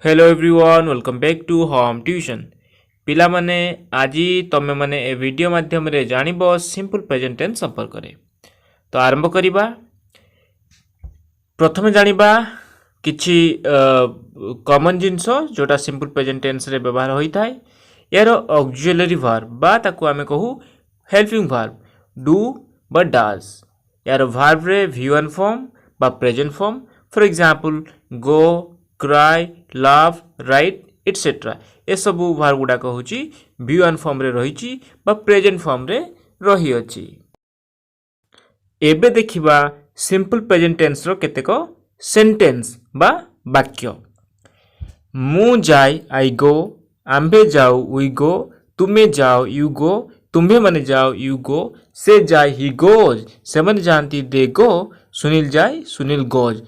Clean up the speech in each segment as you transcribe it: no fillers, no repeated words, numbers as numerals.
Hello everyone welcome back to home tuition पिला माने आज तमे माने ए वीडियो माध्यम रे जानिबो सिंपल प्रेजेंट टेंस संपर्क रे। तो आरंभ करिबा। प्रथमे जानिबा किछि कॉमन जिंस जोटा सिंपल प्रेजेंट टेंस रे व्यवहार होई थाए। यार ऑक्सिलरी वर्ब बा ताकू आमे कहू हेल्पिंग वर्ब डू बा डज। यार वर्ब रे V1 फॉर्म बा present form for example go cry लाव राइट एटसेट्रा ए सबू वर्ब गुडाक होची V1 फॉर्म रे रहिची बा प्रेजेंट फॉर्म रे रही अछि। एबे देखिबा सिंपल प्रेजेंट टेंस रो केतेक सेंटेंस बा वाक्य। मु जाय आई गो, आम्भे जाऊ वी गो, तुमे जाओ यू गो, तुम्भे माने जाओ यू गो, से जाय ही गोज, से माने जानती दे गो, सुनील जाय सुनील गोज।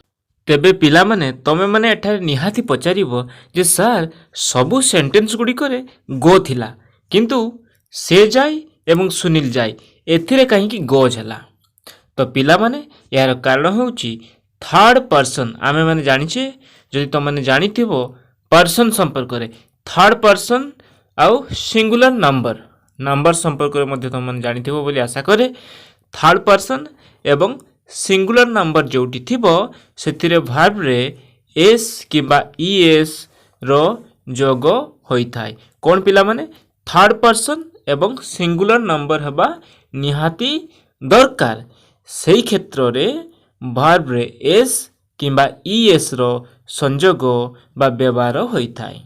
तेबे पिला माने तमे माने एठारे निहाती पचारिबो जे सर सबु सेंटेंस गुडी करे गो थिला किंतु से जाय एवं सुनील जाय एथिरे काहे कि गोज हला। तो पिला माने यार कारण होउची थर्ड पर्सन। आमे माने जानिछे जदि तुम माने जानिथिबो पर्सन संपर्क रे थर्ड पर्सन आउ सिंगुलर नंबर संपर्क रे मध्ये तुम माने जानिथिबो बोली आशा करे। थर्ड पर्सन एवं सिंगुलर नंबर जोटी थिबो सेथिरे वर्ब रे एस किबा ईएस रो जोग होई थाए। कोन पिला माने थर्ड पर्सन एवं सिंगुलर नंबर हबा निहाती दरकार। सेही क्षेत्र रे वर्ब रे एस किबा ईएस रो संजोग बा व्यवहार होई थाए।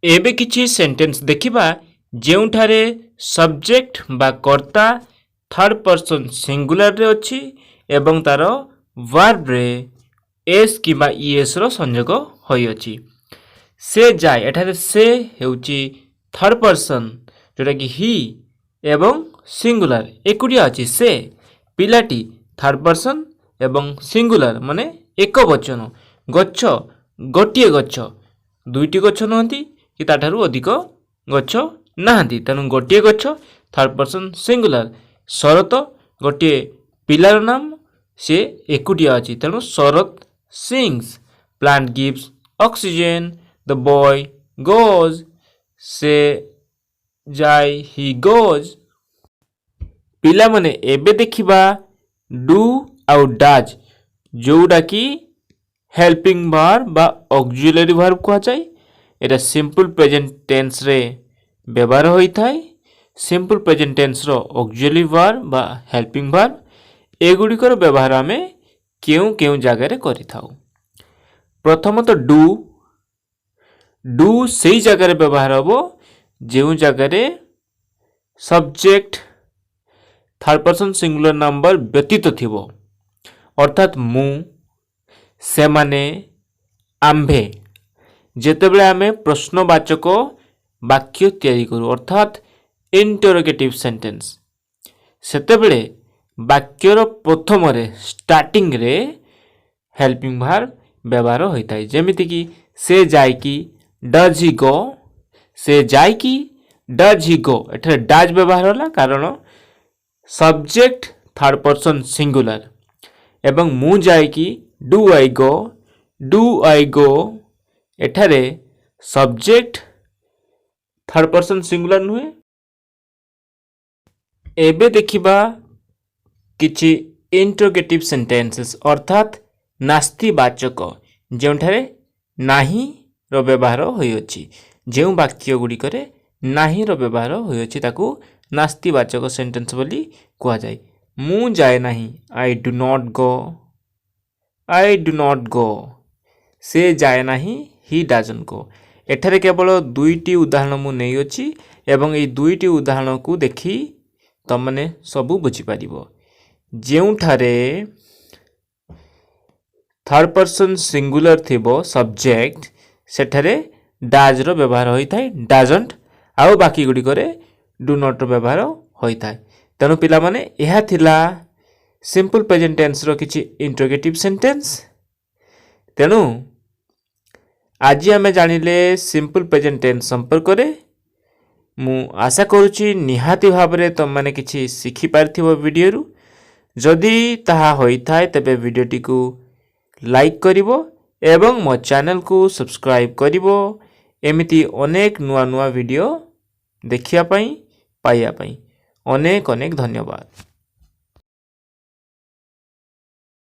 एबे किछि सेंटेंस देखिबा जेउठारे सब्जेक्ट बा कर्ता थर्ड पर्सन सिंगुलर रे अछि एवं तार वर्ब रे एस किबा ईएस रो संयोग होई अछि। से जाय एठारे से हेउची थर्ड पर्सन जोटा कि ही एवं सिंगुलर एकुडिया अछि। से पिलाटी थर्ड पर्सन एवं सिंगुलर माने एक वचन। गच्छ गोटिए गच्छ दुईटी गच्छ नहंती कि ताठारु अधिक गच्छ नाहंती तेणु गोटिए गच्छ थर्ड पर्सन सिंगुलर। शरत गोटिए पिलार नाम से एकुटिया अछि तेणु Sharat sings. Plant gives oxygen the boy goes, से जाय ही गोज। पिला माने एबे देखिबा डू आउ डज जोउडा की हेल्पिंग वर्ब बा ऑक्सिलरी वर्ब को जाय। एटा सिंपल प्रेजेंट टेंस रे व्यवहार होई थाए। सिंपल प्रेजेंट टेंस रो ऑक्सिलरी वर्ब बा हेल्पिंग वर्ब एगुड़िकर व्यवहार आमे केउ केउ जगह रे करि थाउ। प्रथमत डू सेही जगह रे व्यवहार हबो जेउ जगह रे subject third person singular number व्यतीत थिबो अर्थात मु से माने आम्भे। जेतेबेले आमे प्रश्नवाचक वाक्य तैयारी करू अर्थात इंटरोगेटिव सेंटेंस सेतेबेले वाक्यर प्रथम रे स्टार्टिंग रे हेल्पिंग वर्ब व्यवहार होता है। जेमिति कि से जाय की डज ही गो, से जाय की डज ही गो एठारे डज व्यवहार होला कारण सब्जेक्ट थर्ड पर्सन सिंगुलर एवं मु जाय की डू आई गो एठारे सब्जेक्ट थर्ड पर्सन सिंगुलर नुहे। एबे देखिबा किछि इंटरोगेटिव सेंटेंसेस अर्थात नास्तिवाचक जेउठारे नाही रो व्यवहार होई अछि। जेउ वाक्य गुडी करे नाही रो व्यवहार होई अछि ताकू नास्तिवाचक सेंटेंस बोली कुआ जाय। मु जाय नाही आई डू नॉट गो, से जाय नाही ही डजंट गो। एठारे केवल दुईटी उदाहरण मु नै अछि एवं ए दुईटी उदाहरण को देखि तमने सबु बुझी पारिबो। जेउठारे थर्ड पर्सन सिंगुलर थिबो सब्जेक्ट सेठारे डाज रो व्यवहार होई थाए डजंट आउ बाकी गुडी करे डू नॉट रो व्यवहार होई थाए। तेनु पिला माने एहा थिला सिंपल प्रेजेंट टेंस रो किछि इंटरोगेटिव सेंटेंस। तेनु आज आमे जानिले सिंपल प्रेजेंट टेंस संपर्क रे। मु आशा करूची निहाती भाबरे तुम माने किछि सिखि पारथिबो वीडियो रु। जदि ताहा होई थाए तबे वीडियोटी को लाइक करिवो एवं मो चैनल को सब्सक्राइब करिवो एमिति अनेक नुआ नुआ वीडियो देखिया पई पाइया पई अनेक अनेक धन्यवाद।